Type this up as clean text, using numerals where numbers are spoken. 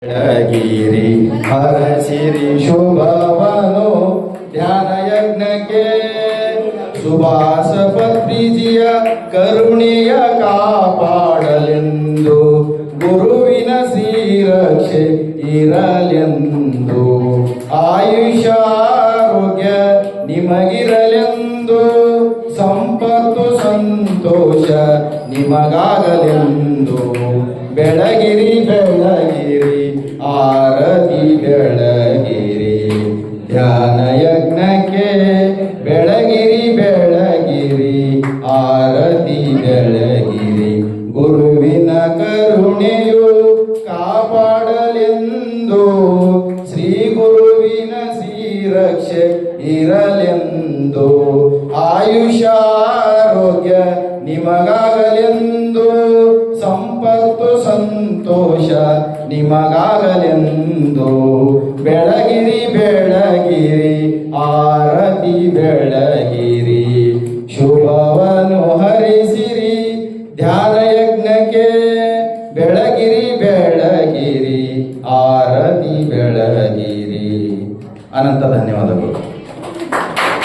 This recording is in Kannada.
ಬೆಳಗಿರಿ ಹರಸಿರಿ ಶುಭವನು ಧ್ಯಾನ ಯಜ್ಞಕ್ಕೆ ಸುಭಾಸ ಪತ್ರಿಜಿಯ ಕರುಣೆಯ ಕಾಪಾಡಲೆಂದು ಗುರುವಿನ ಶ್ರೀರಕ್ಷೆ ಇರಲೆಂದು ಆಯುಷ್ಯ ಆರೋಗ್ಯ ನಿಮಗಿರಲೆಂದು ಸಂಪತ್ತು ಸಂತೋಷ ನಿಮಗಾಗಲೆಂದು ಬೆಳಗಿರಿ ಬೆಳಗಿರಿ ಆರತಿ ಬೆಳಗಿರಿ ಧ್ಯಾನ ಯಜ್ಞಕ್ಕೆ ಬೆಳಗಿರಿ ಬೆಳಗಿರಿ ಆರತಿ ಬೆಳಗಿರಿ ಗುರುವಿನ ಕರುಣೆಯು ಕಾಪಾಡಲೆಂದು ಶ್ರೀ ಗುರುವಿನ ಶ್ರೀರಕ್ಷೆ ಇರಲೆಂದು ಆಯುಷ್ಯ ಆರೋಗ್ಯ ನಿಮಗಾಗಲೆಂದು ಸಂಪತ್ತು ಸಂತೋಷ ನಿಮಗಾಗಲೆಂದು ಬೆಳಗಿರಿ ಬೆಳಗಿರಿ ಆರತಿ ಬೆಳಗಿರಿ ಶುಭವನ್ನು ಹರಿಸಿರಿ ಧ್ಯಾನ ಯಜ್ಞಕ್ಕೆ ಬೆಳಗಿರಿ ಬೆಳಗಿರಿ ಆರತಿ ಬೆಳಗಿರಿ. ಅನಂತ ಧನ್ಯವಾದಗಳು.